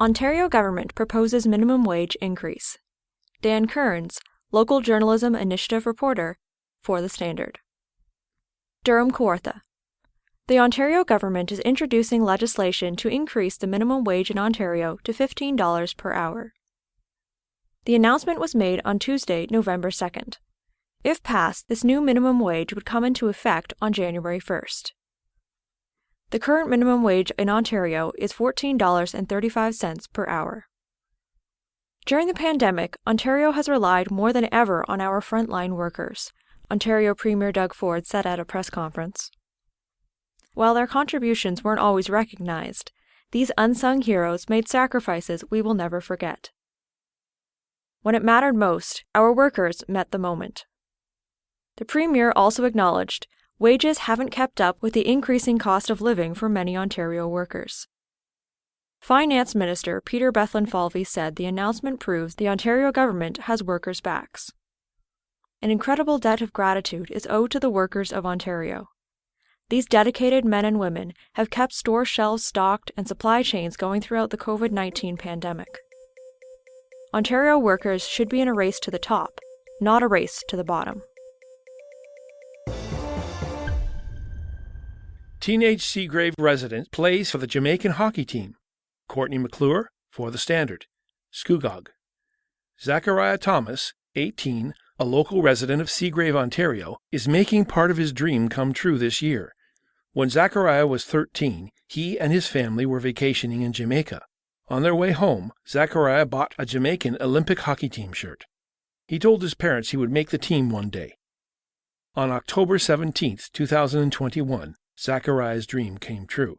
Ontario government proposes minimum wage increase. Dan Kearns, local journalism initiative reporter for The Standard. Durham Kawartha. The Ontario government is introducing legislation to increase the minimum wage in Ontario to $15 per hour. The announcement was made on Tuesday, November 2nd. If passed, this new minimum wage would come into effect on January 1st. The current minimum wage in Ontario is $14.35 per hour. During the pandemic, Ontario has relied more than ever on our frontline workers, Ontario Premier Doug Ford said at a press conference. While their contributions weren't always recognized, these unsung heroes made sacrifices we will never forget. When it mattered most, our workers met the moment. The Premier also acknowledged wages haven't kept up with the increasing cost of living for many Ontario workers. Finance Minister Peter Falvey said the announcement proves the Ontario government has workers' backs. An incredible debt of gratitude is owed to the workers of Ontario. These dedicated men and women have kept store shelves stocked and supply chains going throughout the COVID-19 pandemic. Ontario workers should be in a race to the top, not a race to the bottom. Teenage Seagrave resident plays for the Jamaican hockey team. Courtney McClure for The Standard. Scugog. Zachariah Thomas, 18, a local resident of Seagrave, Ontario, is making part of his dream come true this year. When Zachariah was 13, he and his family were vacationing in Jamaica. On their way home, Zachariah bought a Jamaican Olympic hockey team shirt. He told his parents he would make the team one day. On October 17, 2021, Zachariah's dream came true.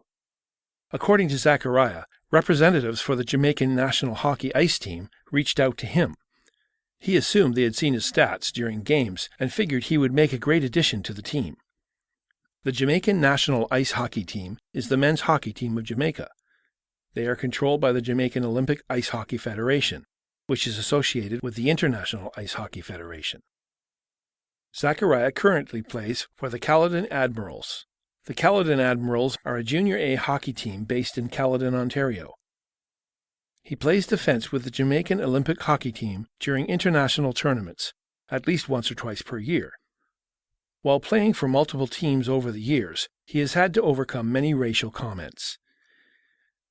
According to Zachariah, representatives for the Jamaican national hockey ice team reached out to him. He assumed they had seen his stats during games and figured he would make a great addition to the team. The Jamaican national ice hockey team is the men's hockey team of Jamaica. They are controlled by the Jamaican Olympic Ice Hockey Federation, which is associated with the International Ice Hockey Federation. Zachariah currently plays for the Caledon Admirals. The Caledon Admirals are a Junior A hockey team based in Caledon, Ontario. He plays defense with the Jamaican Olympic hockey team during international tournaments, at least once or twice per year. While playing for multiple teams over the years, he has had to overcome many racial comments.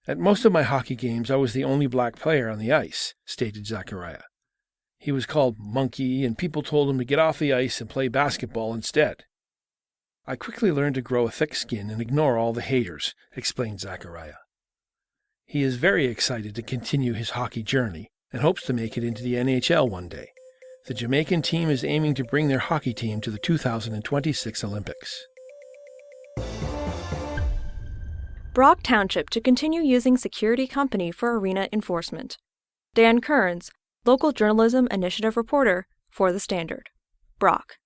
At most of my hockey games, I was the only black player on the ice, stated Zachariah. He was called Monkey, and people told him to get off the ice and play basketball instead. I quickly learned to grow a thick skin and ignore all the haters, explained Zachariah. He is very excited to continue his hockey journey and hopes to make it into the NHL one day. The Jamaican team is aiming to bring their hockey team to the 2026 Olympics. Brock Township to continue using security company for arena enforcement. Dan Kearns, local journalism initiative reporter for The Standard. Brock.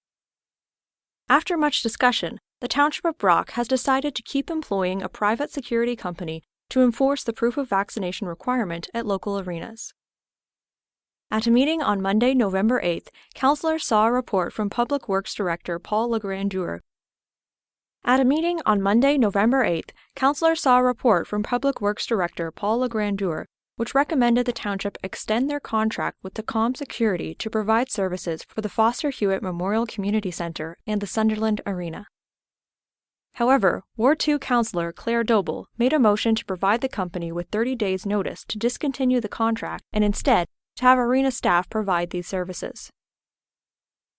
After much discussion, the Township of Brock has decided to keep employing a private security company to enforce the proof of vaccination requirement at local arenas. At a meeting on Monday, November 8th, councillors saw a report from Public Works Director Paul Legrandeur. Which recommended the Township extend their contract with the Com Security to provide services for the Foster Hewitt Memorial Community Centre and the Sunderland Arena. However, Ward 2 Councillor Claire Doble made a motion to provide the company with 30 days' notice to discontinue the contract and instead to have arena staff provide these services.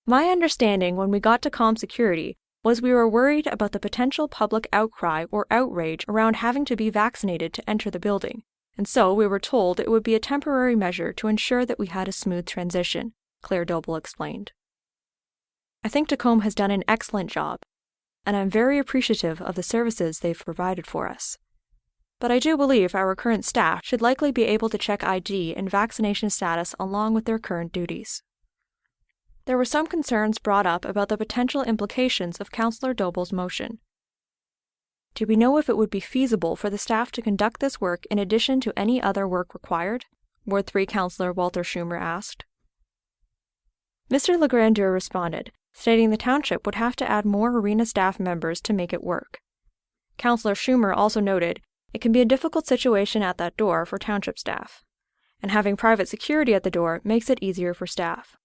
My understanding when we got to Com Security was we were worried about the potential public outcry or outrage around having to be vaccinated to enter the building, and so we were told it would be a temporary measure to ensure that we had a smooth transition, Claire Doble explained. I think Tacome has done an excellent job, and I'm very appreciative of the services they've provided for us. But I do believe our current staff should likely be able to check ID and vaccination status along with their current duties. There were some concerns brought up about the potential implications of Councillor Doble's motion. Do we know if it would be feasible for the staff to conduct this work in addition to any other work required? Ward 3 Councillor Walter Schumer asked. Mr. Legrandeur responded, stating the Township would have to add more arena staff members to make it work. Councillor Schumer also noted, It can be a difficult situation at that door for Township staff, and having private security at the door makes it easier for staff.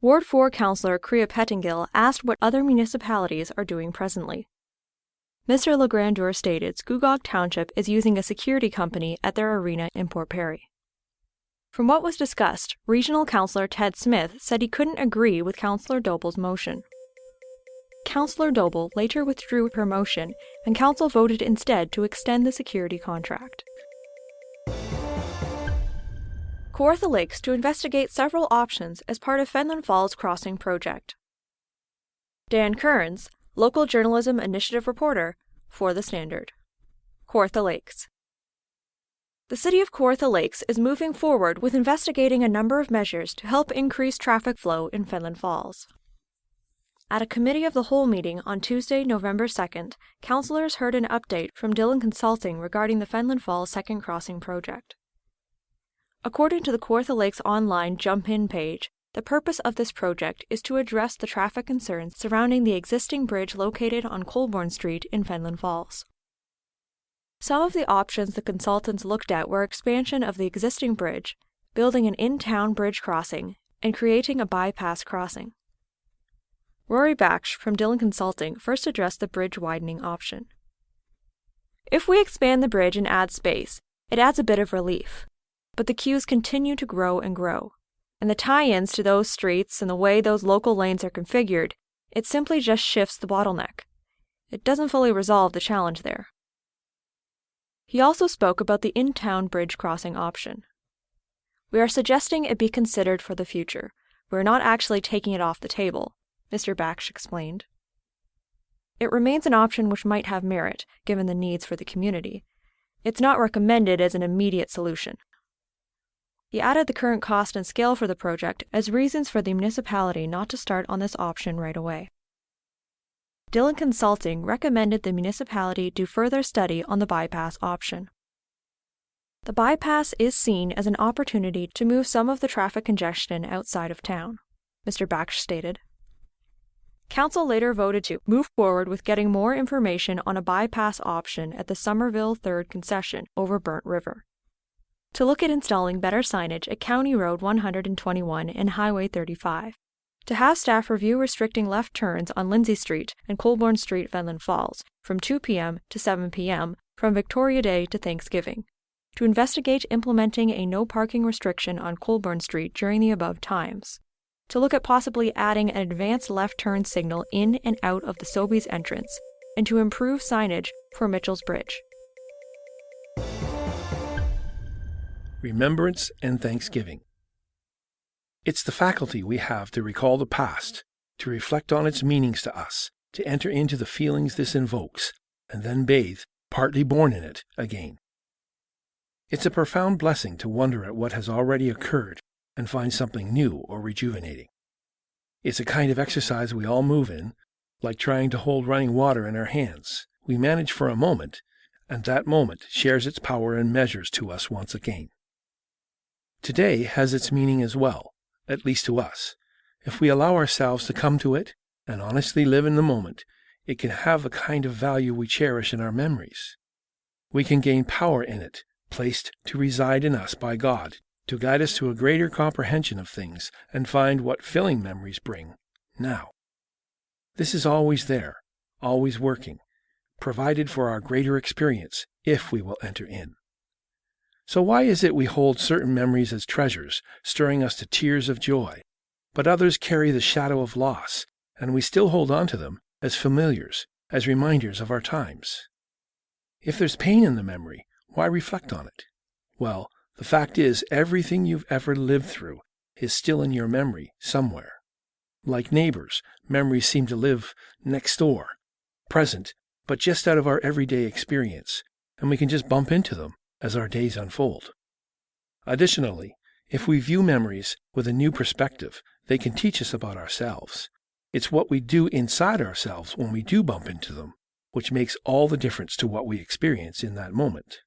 Ward 4 Councillor Kriya Pettingill asked what other municipalities are doing presently. Mr. Legrandeur stated Scugog Township is using a security company at their arena in Port Perry. From what was discussed, Regional Councillor Ted Smith said he couldn't agree with Councillor Doble's motion. Councillor Doble later withdrew her motion, and Council voted instead to extend the security contract. Kawartha Lakes to investigate several options as part of Finland Falls crossing project. Dan Kearns, local journalism initiative reporter for The Standard. Kawartha Lakes. The city of Kawartha Lakes is moving forward with investigating a number of measures to help increase traffic flow in Finland Falls. At a Committee of the Whole meeting on Tuesday, November 2nd, councillors heard an update from Dillon Consulting regarding the Finland Falls second crossing project. According to the Kawartha Lakes online jump-in page, the purpose of this project is to address the traffic concerns surrounding the existing bridge located on Colborne Street in Finland Falls. Some of the options the consultants looked at were expansion of the existing bridge, building an in-town bridge crossing, and creating a bypass crossing. Rory Baksh from Dillon Consulting first addressed the bridge widening option. If we expand the bridge and add space, it adds a bit of relief. But the queues continue to grow and grow, and the tie-ins to those streets and the way those local lanes are configured, it simply just shifts the bottleneck. It doesn't fully resolve the challenge there. He also spoke about the in-town bridge crossing option. We are suggesting it be considered for the future. We're not actually taking it off the table, Mr. Baksh explained. It remains an option which might have merit, given the needs for the community. It's not recommended as an immediate solution. He added the current cost and scale for the project as reasons for the municipality not to start on this option right away. Dillon Consulting recommended the municipality do further study on the bypass option. The bypass is seen as an opportunity to move some of the traffic congestion outside of town, Mr. Baksh stated. Council later voted to move forward with getting more information on a bypass option at the Somerville 3rd concession over Burnt River. To look at installing better signage at County Road 121 and Highway 35, to have staff review restricting left turns on Lindsay Street and Colborne Street, Finland Falls, from 2 p.m. to 7 p.m. from Victoria Day to Thanksgiving, to investigate implementing a no parking restriction on Colborne Street during the above times, to look at possibly adding an advanced left turn signal in and out of the Sobeys entrance, and to improve signage for Mitchell's Bridge. Remembrance and Thanksgiving. It's the faculty we have to recall the past, to reflect on its meanings to us, to enter into the feelings this invokes, and then bathe, partly born in it, again. It's a profound blessing to wonder at what has already occurred and find something new or rejuvenating. It's a kind of exercise we all move in, like trying to hold running water in our hands. We manage for a moment, and that moment shares its power and measures to us once again. Today has its meaning as well, at least to us. If we allow ourselves to come to it and honestly live in the moment, it can have a kind of value we cherish in our memories. We can gain power in it, placed to reside in us by God, to guide us to a greater comprehension of things and find what filling memories bring, now. This is always there, always working, provided for our greater experience, if we will enter in. So why is it we hold certain memories as treasures, stirring us to tears of joy, but others carry the shadow of loss, and we still hold on to them as familiars, as reminders of our times? If there's pain in the memory, why reflect on it? Well, the fact is, everything you've ever lived through is still in your memory somewhere. Like neighbors, memories seem to live next door, present, but just out of our everyday experience, and we can just bump into them as our days unfold. Additionally, if we view memories with a new perspective, they can teach us about ourselves. It's what we do inside ourselves when we do bump into them, which makes all the difference to what we experience in that moment.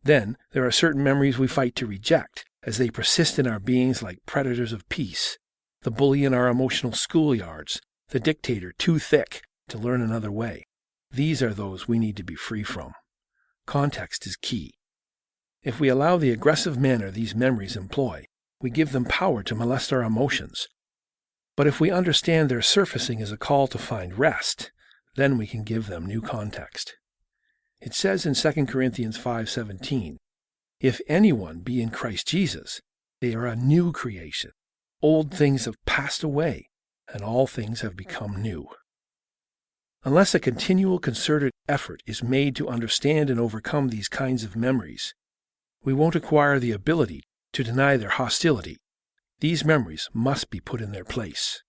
Then, there are certain memories we fight to reject, as they persist in our beings like predators of peace. The bully in our emotional schoolyards, the dictator too thick to learn another way. These are those we need to be free from. context is key. If we allow the aggressive manner these memories employ, we give them power to molest our emotions. But if we understand their surfacing as a call to find rest, then we can give them new context. It says in 2 Corinthians 5:17, "If anyone be in Christ Jesus, they are a new creation. Old things have passed away, and all things have become new." Unless a continual concerted effort is made to understand and overcome these kinds of memories, we won't acquire the ability to deny their hostility. These memories must be put in their place.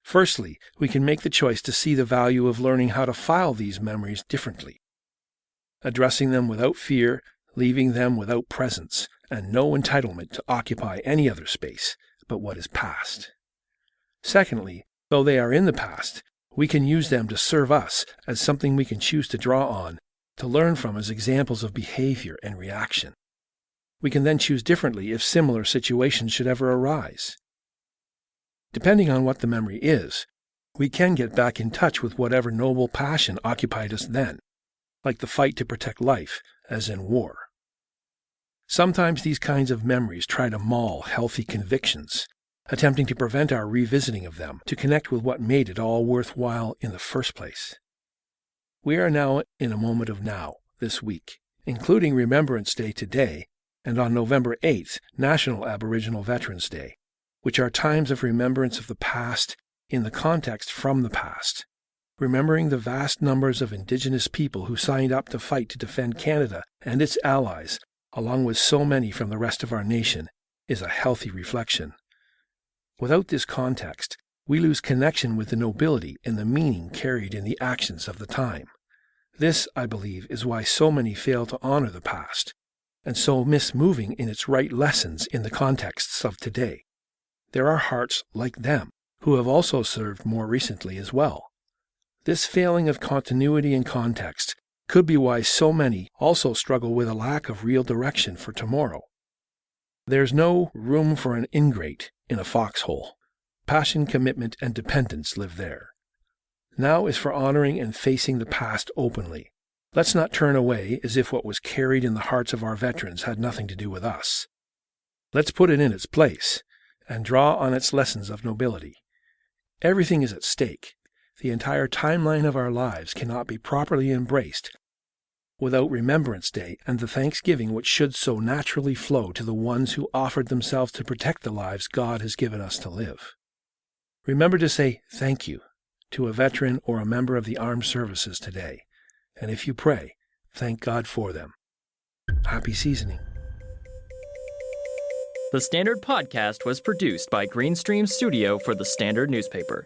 Firstly, we can make the choice to see the value of learning how to file these memories differently, addressing them without fear, leaving them without presence, and no entitlement to occupy any other space but what is past. Secondly, though they are in the past, we can use them to serve us as something we can choose to draw on, to learn from as examples of behavior and reaction. We can then choose differently if similar situations should ever arise. Depending on what the memory is, we can get back in touch with whatever noble passion occupied us then, like the fight to protect life, as in war. Sometimes these kinds of memories try to maul healthy convictions, attempting to prevent our revisiting of them to connect with what made it all worthwhile in the first place. We are now in a moment of now, this week, including Remembrance Day today, and on November 8th, National Aboriginal Veterans Day, which are times of remembrance of the past in the context from the past. Remembering the vast numbers of Indigenous people who signed up to fight to defend Canada and its allies, along with so many from the rest of our nation, is a healthy reflection. Without this context, we lose connection with the nobility and the meaning carried in the actions of the time. This, I believe, is why so many fail to honor the past, and so miss moving in its right lessons in the contexts of today. There are hearts like them, who have also served more recently as well. This failing of continuity and context could be why so many also struggle with a lack of real direction for tomorrow. There's no room for an ingrate in a foxhole. Passion, commitment, and dependence live there. Now is for honoring and facing the past openly. Let's not turn away as if what was carried in the hearts of our veterans had nothing to do with us. Let's put it in its place and draw on its lessons of nobility. Everything is at stake. The entire timeline of our lives cannot be properly embraced without Remembrance Day and the Thanksgiving which should so naturally flow to the ones who offered themselves to protect the lives God has given us to live. Remember to say thank you to a veteran or a member of the armed services today, and if you pray, thank God for them. Happy seasoning. The Standard Podcast was produced by Greenstream Studio for the Standard newspaper.